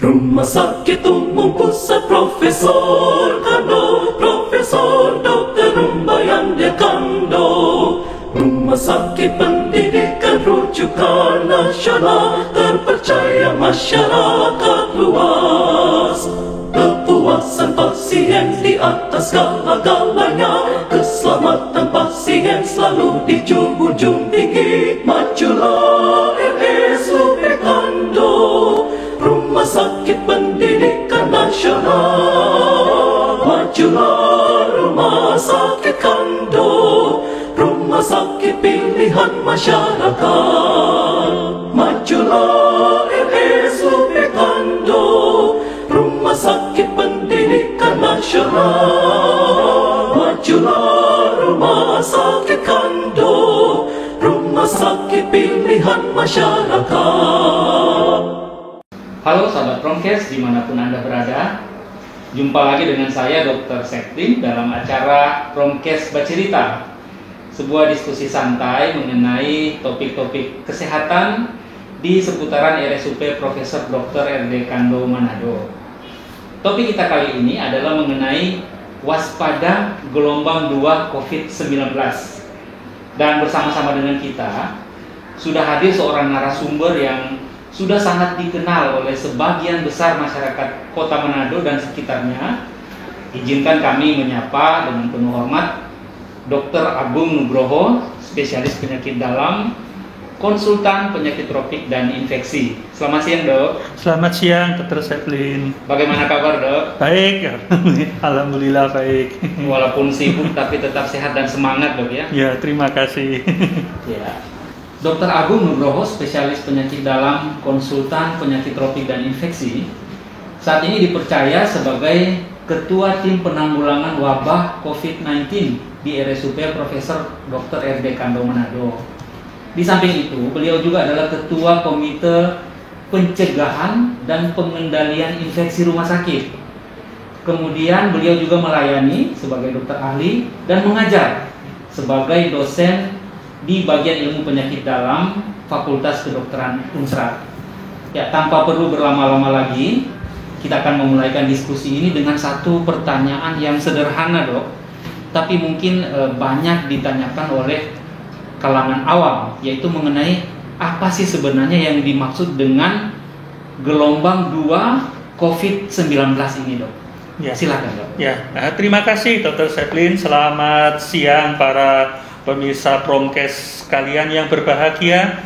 Rumah Sakit Umum Pusat Profesor Kando, Profesor Dr. Rumbayan Dekando. Rumah Sakit Pendidikan Rujukan Nasional, terpercaya masyarakat luas. Kepuasan pasien di atas segala-galanya, keselamatan pasien selalu dijunjung tinggi. Majulah RSUP Kando, Rumah Sakit Pendidikan Nasional. Majulah Rumah Sakit Kando, Rumah Sakit Pilihan Masyarakat. Majulah RSUP Kando, Rumah Sakit Pendidikan Nasional. Majulah Rumah Sakit Kando, Rumah Sakit Pilihan Masyarakat. Halo sahabat Promkes dimanapun Anda berada. Jumpa lagi dengan saya Dr. Septin dalam acara Promkes Bercerita, sebuah diskusi santai mengenai topik-topik kesehatan di seputaran RSUP Profesor Dr. R.D. Kando Manado. Topik kita kali ini adalah mengenai waspada gelombang 2 COVID-19. Dan bersama-sama dengan kita sudah hadir seorang narasumber yang sudah sangat dikenal oleh sebagian besar masyarakat Kota Manado dan sekitarnya. Izinkan kami menyapa dengan penuh hormat Dr. Agung Nugroho, spesialis penyakit dalam, konsultan penyakit tropik dan infeksi. Selamat siang, Dok. Selamat siang, Dr. Seplin. Bagaimana kabar, Dok? Baik, alhamdulillah baik. Walaupun sibuk tapi tetap sehat dan semangat, Dok ya. Ya, terima kasih. Ya. Dr. Agung Nugroho, spesialis penyakit dalam, konsultan penyakit tropik dan infeksi, saat ini dipercaya sebagai Ketua Tim Penanggulangan Wabah COVID-19 di RSUP Profesor Dr. R.D. Kando Manado. Di samping itu, beliau juga adalah Ketua Komite Pencegahan dan Pengendalian Infeksi Rumah Sakit. Kemudian beliau juga melayani sebagai dokter ahli dan mengajar sebagai dosen di bagian ilmu penyakit dalam Fakultas Kedokteran Unsrat. Ya, tanpa perlu berlama-lama lagi, kita akan memulaikan diskusi ini dengan satu pertanyaan yang sederhana, Dok, tapi mungkin banyak ditanyakan oleh kalangan awam, yaitu mengenai apa sih sebenarnya yang dimaksud dengan gelombang 2 COVID-19 ini, Dok. Ya. Silakan, Dok. Ya, terima kasih Dr. Seplin. Selamat siang para pemirsa Promkes kalian yang berbahagia.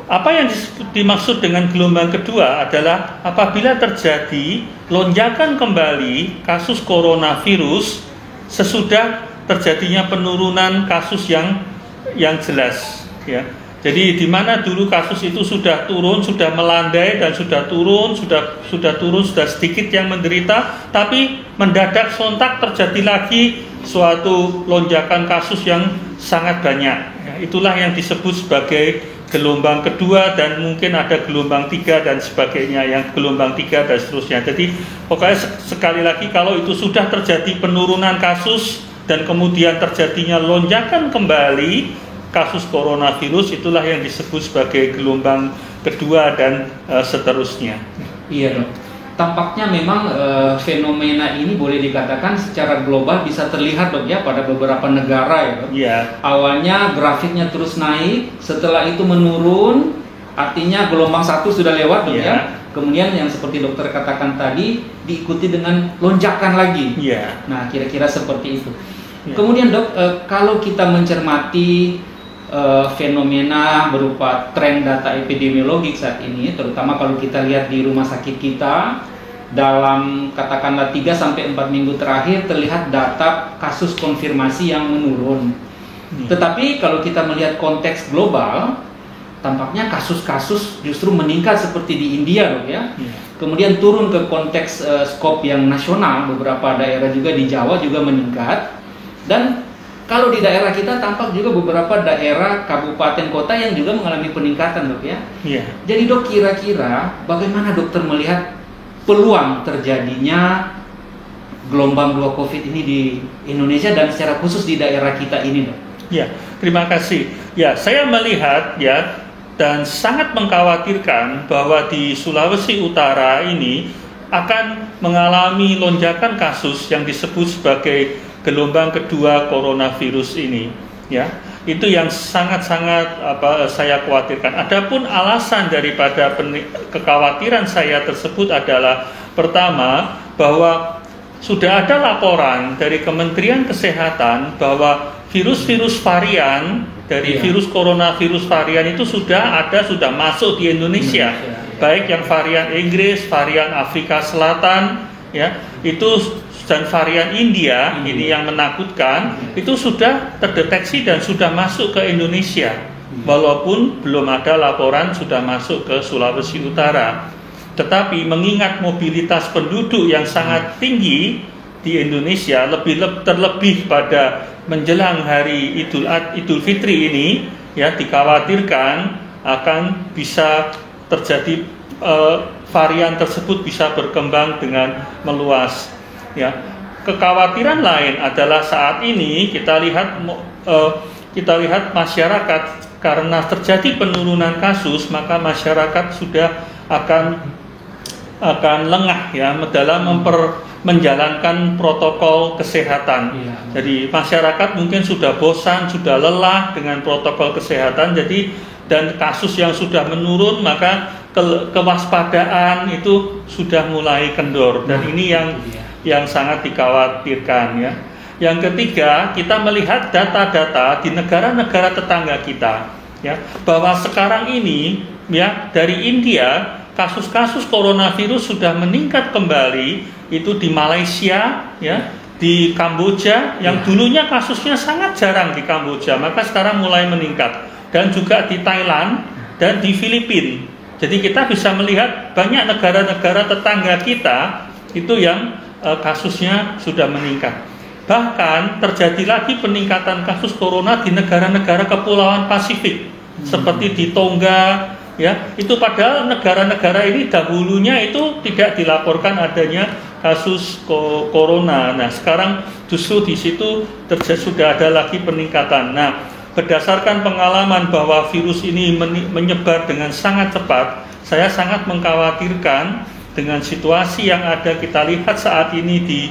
Apa yang dimaksud dengan gelombang kedua adalah apabila terjadi lonjakan kembali kasus coronavirus sesudah terjadinya penurunan kasus yang jelas, ya. Jadi di mana dulu kasus itu sudah turun, sudah melandai dan sudah turun, sudah sedikit yang menderita, tapi mendadak sontak terjadi lagi suatu lonjakan kasus yang sangat banyak. Ya, itulah yang disebut sebagai gelombang kedua, dan mungkin ada gelombang 3 dan sebagainya, yang gelombang 3 dan seterusnya. Jadi pokoknya sekali lagi, kalau itu sudah terjadi penurunan kasus dan kemudian terjadinya lonjakan kembali kasus coronavirus, itulah yang disebut sebagai gelombang kedua dan seterusnya. Iya, Dok. Tampaknya memang fenomena ini boleh dikatakan secara global bisa terlihat, Dok, ya, pada beberapa negara, ya, Dok. Iya. Awalnya grafiknya terus naik, setelah itu menurun, artinya gelombang 1 sudah lewat, Dok, ya. Kemudian yang seperti dokter katakan tadi diikuti dengan lonjakan lagi. Iya. Nah, kira-kira seperti itu. Ya. Kemudian, Dok, kalau kita mencermati fenomena berupa tren data epidemiologik saat ini, terutama kalau kita lihat di rumah sakit kita, dalam katakanlah 3-4 minggu terakhir terlihat data kasus konfirmasi yang menurun. Tetapi kalau kita melihat konteks global, tampaknya kasus-kasus justru meningkat seperti di India, Dok, ya. Kemudian turun ke konteks skop yang nasional, beberapa daerah juga di Jawa juga meningkat. Dan kalau di daerah kita tampak juga beberapa daerah kabupaten kota yang juga mengalami peningkatan, Dok, ya. Iya. Jadi, Dok, kira-kira bagaimana dokter melihat peluang terjadinya gelombang 2 COVID ini di Indonesia dan secara khusus di daerah kita ini, Dok? Ya, terima kasih. Ya, saya melihat, ya, dan sangat mengkhawatirkan bahwa di Sulawesi Utara ini akan mengalami lonjakan kasus yang disebut sebagai gelombang kedua coronavirus ini, ya. Itu yang sangat-sangat saya khawatirkan. Adapun alasan daripada kekhawatiran saya tersebut adalah pertama, bahwa sudah ada laporan dari Kementerian Kesehatan bahwa virus-virus varian dari virus coronavirus varian itu sudah masuk di Indonesia. Baik yang varian Inggris, varian Afrika Selatan, ya, itu dan varian India ini yang menakutkan, itu sudah terdeteksi dan sudah masuk ke Indonesia. Walaupun belum ada laporan sudah masuk ke Sulawesi Utara. Tetapi mengingat mobilitas penduduk yang sangat tinggi di Indonesia, terlebih pada menjelang hari Idul Fitri ini, ya, dikhawatirkan akan bisa terjadi varian tersebut bisa berkembang dengan meluas. Ya, kekhawatiran lain adalah saat ini kita lihat masyarakat, karena terjadi penurunan kasus, maka masyarakat sudah akan lengah, ya, dalam menjalankan protokol kesehatan. Jadi masyarakat mungkin sudah bosan, sudah lelah dengan protokol kesehatan. Jadi dan kasus yang sudah menurun, maka kewaspadaan itu sudah mulai kendor. Dan ini yang sangat dikhawatirkan, ya. Yang ketiga, kita melihat data-data di negara-negara tetangga kita, ya, bahwa sekarang ini, ya, dari India kasus-kasus coronavirus sudah meningkat kembali, itu di Malaysia, ya, di Kamboja, yang dulunya kasusnya sangat jarang di Kamboja, maka sekarang mulai meningkat, dan juga di Thailand dan di Filipina. Jadi kita bisa melihat banyak negara-negara tetangga kita itu yang kasusnya sudah meningkat. Bahkan terjadi lagi peningkatan kasus corona di negara-negara kepulauan Pasifik, seperti di Tonga, ya, itu padahal negara-negara ini dahulunya itu tidak dilaporkan adanya kasus corona. Nah, sekarang justru di situ sudah ada lagi peningkatan. Nah, berdasarkan pengalaman bahwa virus ini menyebar dengan sangat cepat, saya sangat mengkhawatirkan dengan situasi yang ada kita lihat saat ini di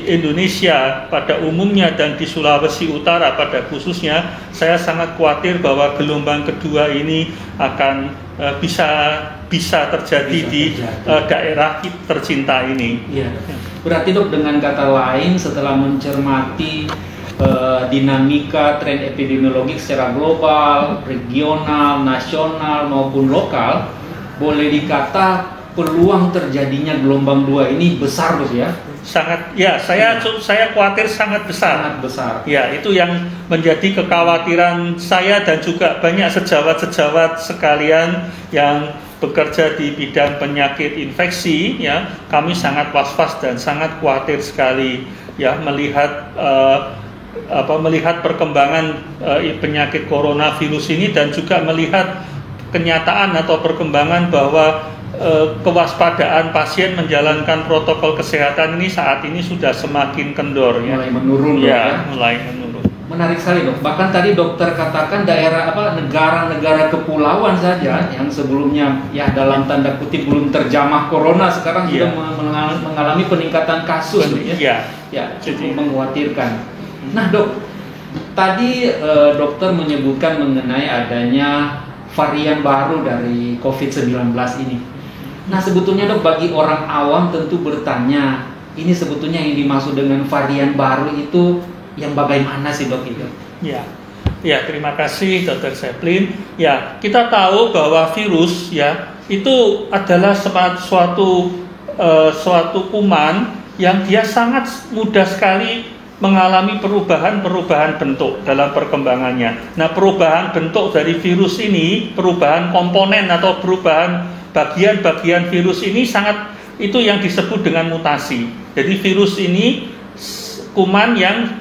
Indonesia pada umumnya dan di Sulawesi Utara pada khususnya. Saya sangat khawatir bahwa gelombang kedua ini akan bisa terjadi di daerah tercinta ini. Ya. Berarti Dok, dengan kata lain, setelah mencermati dinamika tren epidemiologi secara global, regional, nasional maupun lokal, boleh dikata peluang terjadinya gelombang 2 ini besar, Dok, ya? Sangat, ya, saya khawatir sangat besar. Sangat besar. Ya, itu yang menjadi kekhawatiran saya dan juga banyak sejawat-sejawat sekalian yang bekerja di bidang penyakit infeksi, ya. Kami sangat was-was dan sangat khawatir sekali, ya, melihat perkembangan penyakit coronavirus ini, dan juga melihat kenyataan atau perkembangan bahwa kewaspadaan pasien menjalankan protokol kesehatan ini saat ini sudah semakin kendor, ya. Mulai menurun, ya, mulai menurun. Menarik sekali, Dok. Bahkan tadi dokter katakan negara-negara kepulauan saja yang sebelumnya, ya, dalam tanda kutip belum terjamah corona, sekarang sudah mengalami peningkatan kasus, ya. Ya, cukup mengkhawatirkan. Nah, Dok, tadi dokter menyebutkan mengenai adanya varian baru dari COVID-19 ini. Nah, sebetulnya, Dok, bagi orang awam tentu bertanya, ini sebetulnya yang dimaksud dengan varian baru itu yang bagaimana sih, Dok, itu? Ya, terima kasih Dr. Zeppelin. Ya, kita tahu bahwa virus, ya, itu adalah suatu kuman yang dia sangat mudah sekali mengalami perubahan pebentuk dalam perkembangannya. Nah, perubahan bentuk dari virus ini, perubahan komponen atau perubahan bagian-bagian virus ini itu yang disebut dengan mutasi. Jadi virus ini kuman yang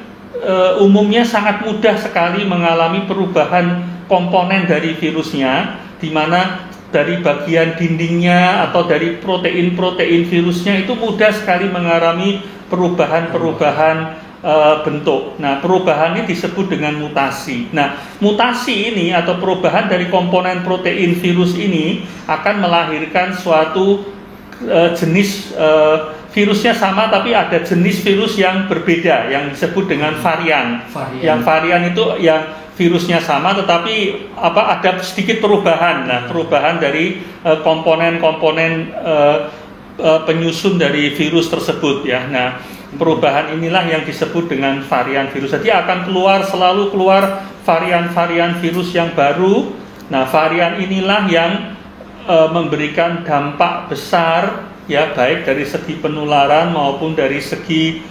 umumnya sangat mudah sekali mengalami perubahan komponen dari virusnya, di mana dari bagian dindingnya atau dari protein-protein virusnya itu mudah sekali mengalami perubahan-perubahan bentuk. Nah, perubahan ini disebut dengan mutasi. Nah, mutasi ini atau perubahan dari komponen protein virus ini akan melahirkan suatu jenis virusnya sama tapi ada jenis virus yang berbeda yang disebut dengan varian. Yang varian itu yang virusnya sama tetapi ada sedikit perubahan. Nah, perubahan dari komponen-komponen penyusun dari virus tersebut ya. Nah, perubahan inilah yang disebut dengan varian virus. Jadi akan selalu keluar varian-varian virus yang baru. Nah, varian inilah yang memberikan dampak besar ya, baik dari segi penularan maupun dari segi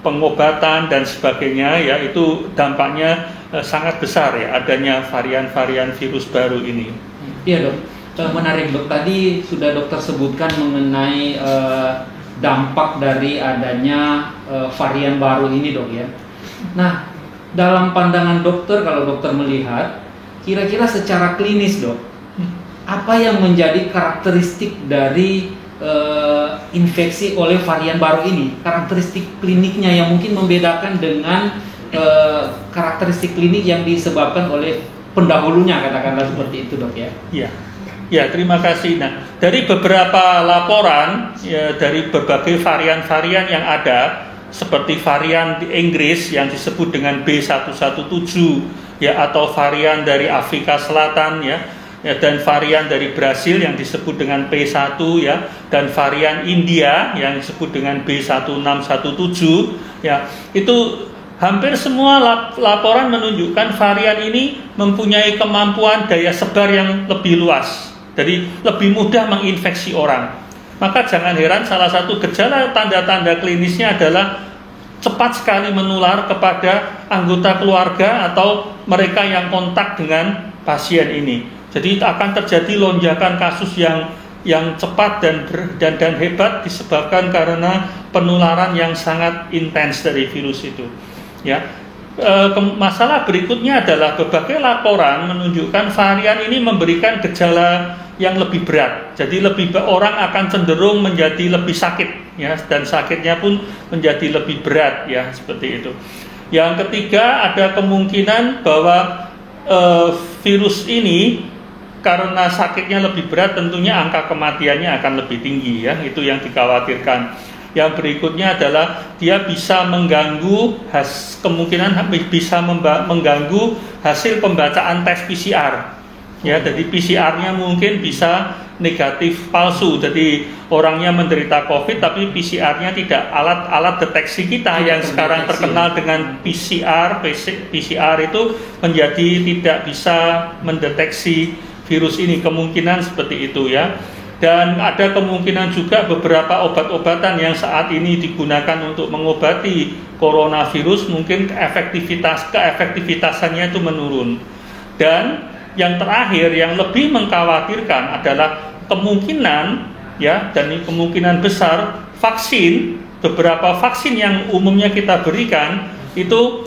pengobatan dan sebagainya ya, itu dampaknya sangat besar ya adanya varian-varian virus baru ini. Iya, Dok. Menarik, Dok. Tadi sudah dokter sebutkan mengenai dampak dari adanya varian baru ini, Dok ya. Nah, dalam pandangan dokter, kalau dokter melihat kira-kira secara klinis, Dok, apa yang menjadi karakteristik dari infeksi oleh varian baru ini? Karakteristik kliniknya yang mungkin membedakan dengan karakteristik klinik yang disebabkan oleh pendahulunya, katakanlah seperti itu, Dok ya. Iya. Ya, terima kasih. Nah, dari beberapa laporan ya, dari berbagai varian-varian yang ada, seperti varian di Inggris yang disebut dengan B117 ya, atau varian dari Afrika Selatan ya, dan varian dari Brasil yang disebut dengan P1 ya, dan varian India yang disebut dengan B1617 ya, itu hampir semua laporan menunjukkan varian ini mempunyai kemampuan daya sebar yang lebih luas, jadi lebih mudah menginfeksi orang. Maka jangan heran salah satu gejala tanda-tanda klinisnya adalah cepat sekali menular kepada anggota keluarga atau mereka yang kontak dengan pasien ini. Jadi akan terjadi lonjakan kasus yang cepat dan hebat disebabkan karena penularan yang sangat intens dari virus itu. Ya, masalah berikutnya adalah berbagai laporan menunjukkan varian ini memberikan gejala yang lebih berat. Jadi orang akan cenderung menjadi lebih sakit, ya, dan sakitnya pun menjadi lebih berat, ya, seperti itu. Yang ketiga, ada kemungkinan bahwa virus ini karena sakitnya lebih berat, tentunya angka kematiannya akan lebih tinggi, ya, itu yang dikhawatirkan. Yang berikutnya adalah dia bisa mengganggu kemungkinan bisa mengganggu hasil pembacaan tes PCR. Ya, jadi PCR-nya mungkin bisa negatif palsu. Jadi orangnya menderita COVID tapi PCR-nya tidak, alat deteksi kita yang sekarang terkenal dengan PCR itu menjadi tidak bisa mendeteksi virus ini, kemungkinan seperti itu, ya. Dan ada kemungkinan juga beberapa obat-obatan yang saat ini digunakan untuk mengobati coronavirus mungkin keefektivitasannya itu menurun. Dan yang terakhir yang lebih mengkhawatirkan adalah kemungkinan, ya, dan ini kemungkinan besar beberapa vaksin yang umumnya kita berikan itu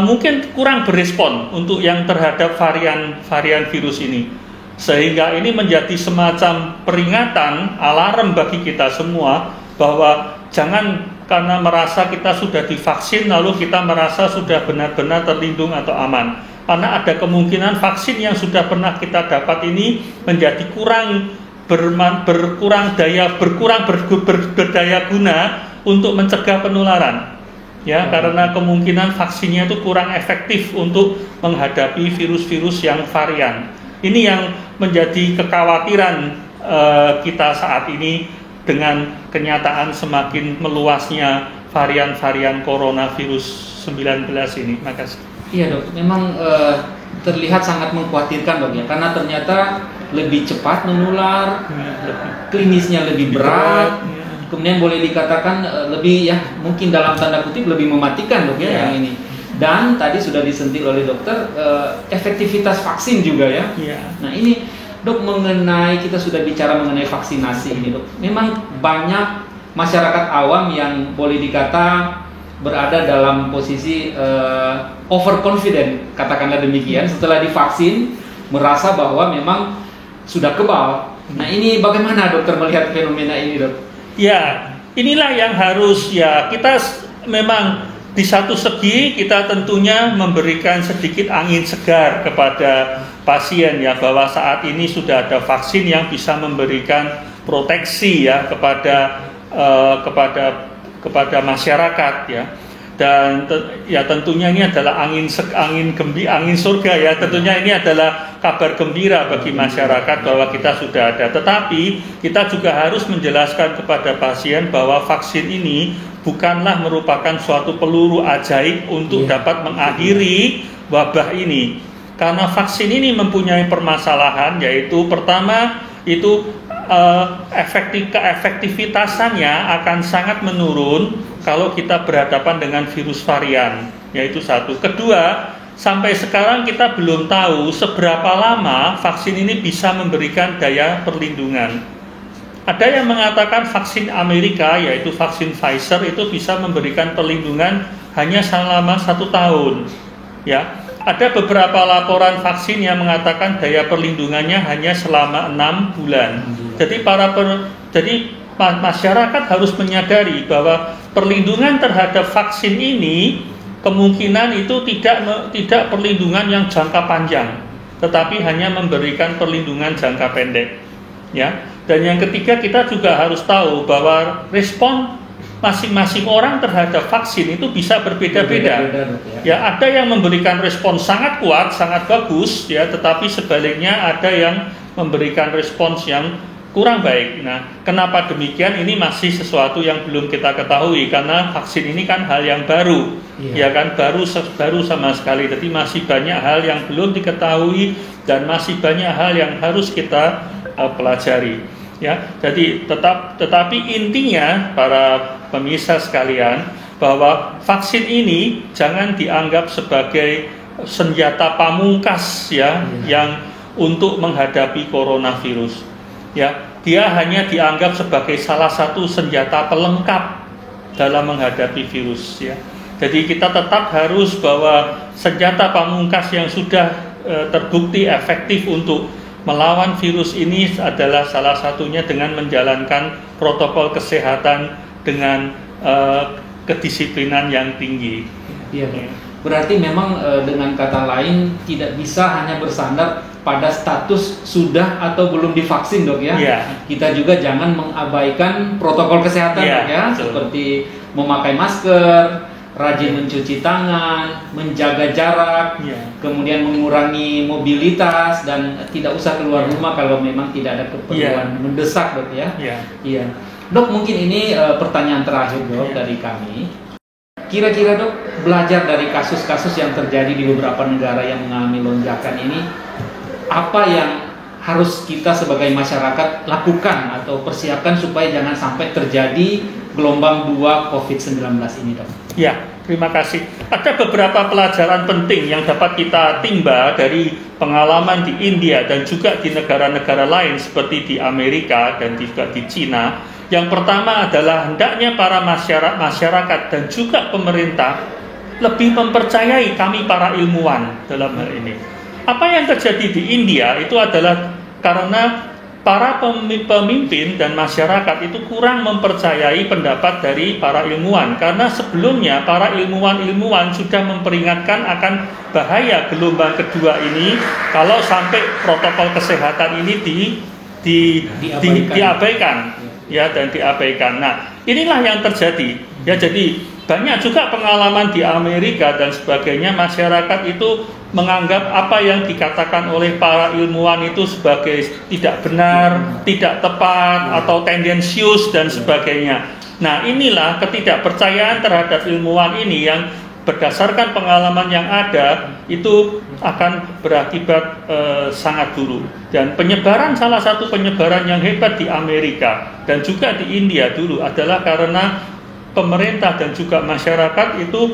mungkin kurang berespon untuk yang terhadap varian virus ini. Sehingga ini menjadi semacam peringatan, alarm bagi kita semua bahwa jangan karena merasa kita sudah divaksin lalu kita merasa sudah benar-benar terlindung atau aman. Karena ada kemungkinan vaksin yang sudah pernah kita dapat ini menjadi berdaya guna untuk mencegah penularan. Ya, karena kemungkinan vaksinnya itu kurang efektif untuk menghadapi virus-virus yang varian. Ini yang menjadi kekhawatiran kita saat ini dengan kenyataan semakin meluasnya varian-varian coronavirus 19 ini. Makasih. Iya, Dok, memang terlihat sangat mengkhawatirkan, Dok, ya, karena ternyata lebih cepat menular, klinisnya lebih berat, kemudian boleh dikatakan lebih, ya, mungkin dalam tanda kutip lebih mematikan, Dok, ya, yang ini. Dan tadi sudah disentil oleh dokter efektivitas vaksin juga, ya. Nah, ini, Dok, kita sudah bicara mengenai vaksinasi ini, Dok. Memang banyak masyarakat awam yang boleh dikata berada dalam posisi overconfident, katakanlah demikian, setelah divaksin merasa bahwa memang sudah kebal. Nah, ini bagaimana dokter melihat fenomena ini, Dok? Ya, inilah yang harus, ya, kita memang di satu segi kita tentunya memberikan sedikit angin segar kepada pasien ya, bahwa saat ini sudah ada vaksin yang bisa memberikan proteksi ya kepada masyarakat ya. Dan ya tentunya ini adalah angin surga ya, tentunya ini adalah kabar gembira bagi masyarakat bahwa kita sudah ada. Tetapi kita juga harus menjelaskan kepada pasien bahwa vaksin ini bukanlah merupakan suatu peluru ajaib untuk dapat mengakhiri wabah ini, karena vaksin ini mempunyai permasalahan, yaitu pertama itu keefektivitasannya akan sangat menurun kalau kita berhadapan dengan virus varian, yaitu satu. Kedua, sampai sekarang kita belum tahu seberapa lama vaksin ini bisa memberikan daya perlindungan. Ada yang mengatakan vaksin Amerika, yaitu vaksin Pfizer, itu bisa memberikan perlindungan hanya selama 1 tahun. Ya, ada beberapa laporan vaksin yang mengatakan daya perlindungannya hanya selama 6 bulan. Jadi masyarakat harus menyadari bahwa perlindungan terhadap vaksin ini kemungkinan itu tidak perlindungan yang jangka panjang, tetapi hanya memberikan perlindungan jangka pendek. Ya. Dan yang ketiga, kita juga harus tahu bahwa respon masing-masing orang terhadap vaksin itu bisa berbeda-beda. Ya, ada yang memberikan respon sangat kuat, sangat bagus, ya, tetapi sebaliknya ada yang memberikan respons yang kurang baik. Nah, kenapa demikian? Ini masih sesuatu yang belum kita ketahui, karena vaksin ini kan hal yang baru, ya kan, baru sama sekali. Jadi masih banyak hal yang belum diketahui dan masih banyak hal yang harus kita pelajari. Ya, jadi tetapi intinya para pemirsa sekalian, bahwa vaksin ini jangan dianggap sebagai senjata pamungkas ya, yang untuk menghadapi coronavirus. Ya, dia hanya dianggap sebagai salah satu senjata pelengkap dalam menghadapi virus ya. Jadi kita tetap harus bahwa senjata pamungkas yang sudah terbukti efektif untuk melawan virus ini adalah salah satunya dengan menjalankan protokol kesehatan dengan kedisiplinan yang tinggi. Iya, berarti memang dengan kata lain tidak bisa hanya bersandar pada status sudah atau belum divaksin, Dok ya. Kita juga jangan mengabaikan protokol kesehatan, Dok ya, seperti memakai masker, rajin mencuci tangan, menjaga jarak, kemudian mengurangi mobilitas dan tidak usah keluar rumah kalau memang tidak ada keperluan mendesak, Dok ya. Iya. Dok, mungkin ini pertanyaan terakhir, Dok, dari kami. Kira-kira, Dok, belajar dari kasus-kasus yang terjadi di beberapa negara yang mengalami lonjakan ini, apa yang harus kita sebagai masyarakat lakukan atau persiapkan supaya jangan sampai terjadi gelombang 2 COVID-19 ini, Dok? Ya, terima kasih. Ada beberapa pelajaran penting yang dapat kita timba dari pengalaman di India dan juga di negara-negara lain seperti di Amerika dan juga di Cina. Yang pertama adalah hendaknya para masyarakat dan juga pemerintah lebih mempercayai kami para ilmuwan dalam hal ini. Apa yang terjadi di India itu adalah karena para pemimpin dan masyarakat itu kurang mempercayai pendapat dari para ilmuwan, karena sebelumnya para ilmuwan sudah memperingatkan akan bahaya gelombang kedua ini kalau sampai protokol kesehatan ini diabaikan ya, dan diabaikan. Nah, inilah yang terjadi ya. Jadi banyak juga pengalaman di Amerika dan sebagainya, masyarakat itu menganggap apa yang dikatakan oleh para ilmuwan itu sebagai tidak benar, tidak tepat, atau tendensius dan sebagainya. Nah, inilah ketidakpercayaan terhadap ilmuwan ini yang berdasarkan pengalaman yang ada itu akan berakibat sangat buruk. Dan salah satu penyebaran yang hebat di Amerika dan juga di India dulu adalah karena pemerintah dan juga masyarakat itu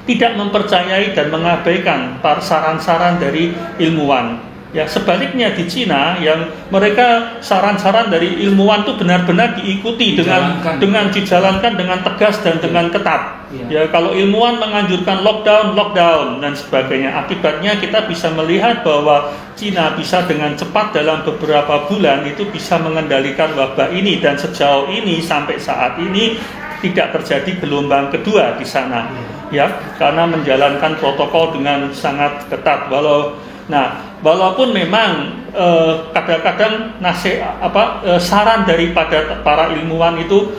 tidak mempercayai dan mengabaikan saran-saran dari ilmuwan. Ya, sebaliknya di Cina yang mereka saran-saran dari ilmuwan itu benar-benar diikuti dengan dijalankan dengan tegas dan dengan ketat. Ya, kalau ilmuwan menganjurkan lockdown dan sebagainya, akibatnya kita bisa melihat bahwa Cina bisa dengan cepat dalam beberapa bulan itu bisa mengendalikan wabah ini, dan sejauh ini sampai saat ini tidak terjadi gelombang kedua di sana, ya, karena menjalankan protokol dengan sangat ketat. Walaupun memang kadang-kadang saran daripada para ilmuwan itu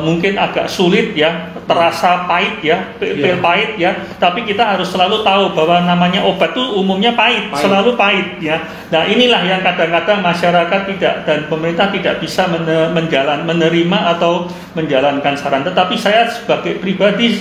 mungkin agak sulit ya, terasa pahit ya, pil pahit ya. Tapi kita harus selalu tahu bahwa namanya obat itu umumnya pahit, selalu pahit ya. Nah inilah yang kadang-kadang masyarakat tidak dan pemerintah tidak bisa menerima atau menjalankan saran. Tetapi saya sebagai pribadi,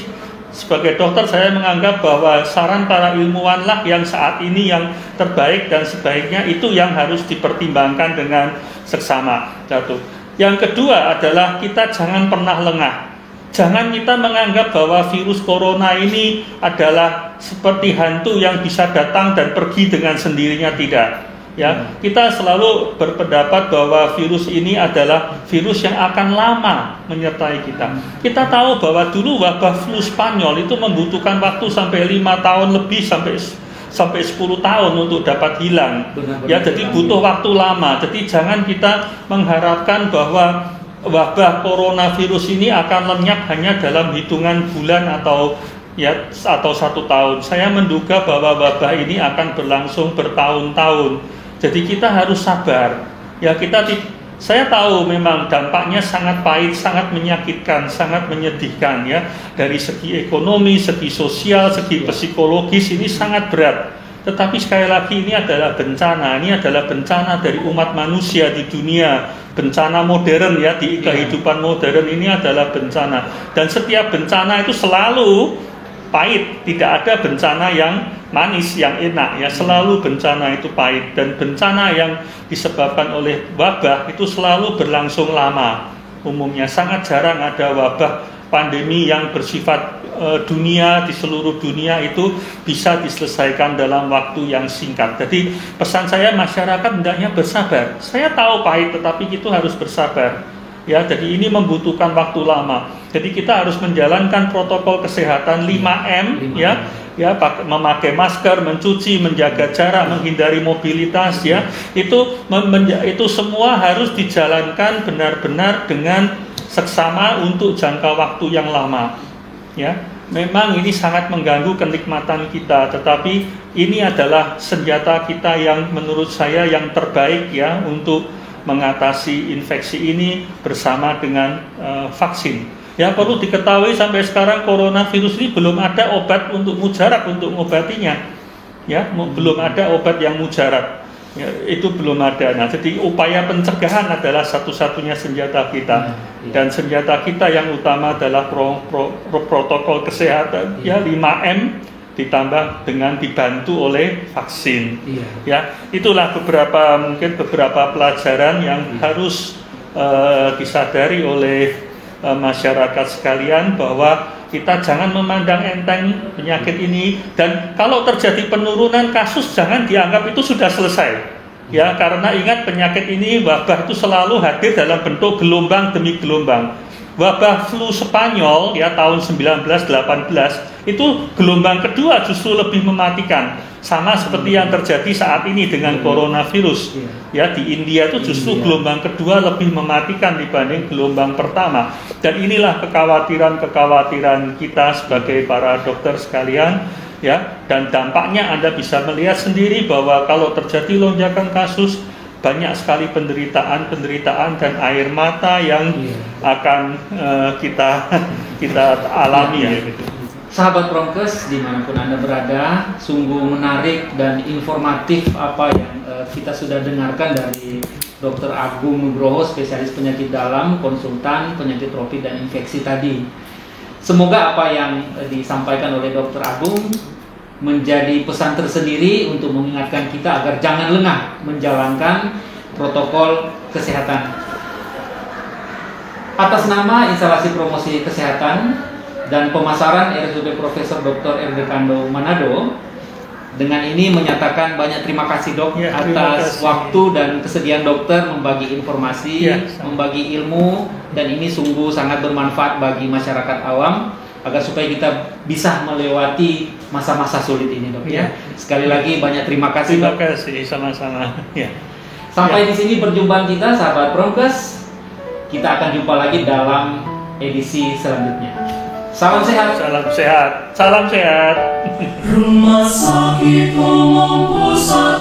sebagai dokter, saya menganggap bahwa saran para ilmuwan lah yang saat ini yang terbaik dan sebaiknya itu yang harus dipertimbangkan dengan seksama. Satu. Yang kedua adalah kita jangan pernah lengah. Jangan kita menganggap bahwa virus corona ini adalah seperti hantu yang bisa datang dan pergi dengan sendirinya, tidak. Ya, kita selalu berpendapat bahwa virus ini adalah virus yang akan lama menyertai kita. Kita tahu bahwa dulu wabah flu Spanyol itu membutuhkan waktu sampai 5 tahun lebih sampai 10 tahun untuk dapat hilang. Ya, jadi butuh waktu lama. Jadi jangan kita mengharapkan bahwa wabah coronavirus ini akan lenyap hanya dalam hitungan bulan atau 1 tahun. Saya menduga bahwa wabah ini akan berlangsung bertahun-tahun. Jadi kita harus sabar. Ya, saya tahu memang dampaknya sangat pahit, sangat menyakitkan, sangat menyedihkan ya. Dari segi ekonomi, segi sosial, segi psikologis ini sangat berat. Tetapi sekali lagi ini adalah bencana. Ini adalah bencana dari umat manusia di dunia. Bencana modern ya, di kehidupan modern ini adalah bencana. Dan setiap bencana itu selalu pahit, tidak ada bencana yang manis, yang enak ya, selalu bencana itu pahit. Dan bencana yang disebabkan oleh wabah itu selalu berlangsung lama. Umumnya sangat jarang ada wabah pandemi yang bersifat dunia, di seluruh dunia itu bisa diselesaikan dalam waktu yang singkat. Jadi pesan saya, masyarakat hendaknya bersabar. Saya tahu pahit, tetapi itu harus bersabar. Ya, jadi ini membutuhkan waktu lama. Jadi kita harus menjalankan protokol kesehatan 5M ya, memakai masker, mencuci, menjaga jarak, menghindari mobilitas ya. Itu semua harus dijalankan benar-benar dengan seksama untuk jangka waktu yang lama. Ya, memang ini sangat mengganggu kenikmatan kita, tetapi ini adalah senjata kita yang menurut saya yang terbaik ya untuk mengatasi infeksi ini bersama dengan vaksin. Ya, perlu diketahui sampai sekarang coronavirus ini belum ada obat untuk mujarab untuk mengobatinya. Ya, belum ada obat yang mujarab. Ya, itu belum ada. Nah, jadi upaya pencegahan adalah satu-satunya senjata kita. Dan senjata kita yang utama adalah protokol kesehatan ya 5M ditambah dengan dibantu oleh vaksin. Ya, itulah beberapa pelajaran yang harus disadari oleh masyarakat sekalian, bahwa kita jangan memandang enteng penyakit ini, dan kalau terjadi penurunan kasus jangan dianggap itu sudah selesai. Ya, karena ingat penyakit ini, wabah itu selalu hadir dalam bentuk gelombang demi gelombang. Wabah flu Spanyol ya tahun 1918 itu gelombang kedua justru lebih mematikan, sama seperti yang terjadi saat ini dengan coronavirus. Ya, di India itu justru gelombang kedua lebih mematikan dibanding gelombang pertama. Dan inilah kekhawatiran kita sebagai para dokter sekalian ya, dan dampaknya Anda bisa melihat sendiri bahwa kalau terjadi lonjakan kasus, banyak sekali penderitaan dan air mata yang akan kita alami ya. Sahabat Promkes dimanapun Anda berada, sungguh menarik dan informatif apa yang kita sudah dengarkan dari Dr. Agung Nugroho, spesialis penyakit dalam, konsultan penyakit tropik dan infeksi tadi. Semoga apa yang disampaikan oleh Dr. Agung menjadi pesan tersendiri untuk mengingatkan kita agar jangan lengah menjalankan protokol kesehatan. Atas nama Instalasi Promosi Kesehatan dan Pemasaran RSUD Profesor Dr. R.D. Kando Manado, dengan ini menyatakan banyak terima kasih dok atas waktu dan kesediaan dokter membagi informasi, membagi ilmu, dan ini sungguh sangat bermanfaat bagi masyarakat awam agar supaya kita bisa melewati masa-masa sulit ini dok ya. Sekali lagi banyak terima kasih. Terima kasih, sama-sama. Sampai di sini perjumpaan kita sahabat Promkes. Kita akan jumpa lagi dalam edisi selanjutnya. Salam sehat. Salam sehat. Salam sehat. Rumah Sakit Umum Pusat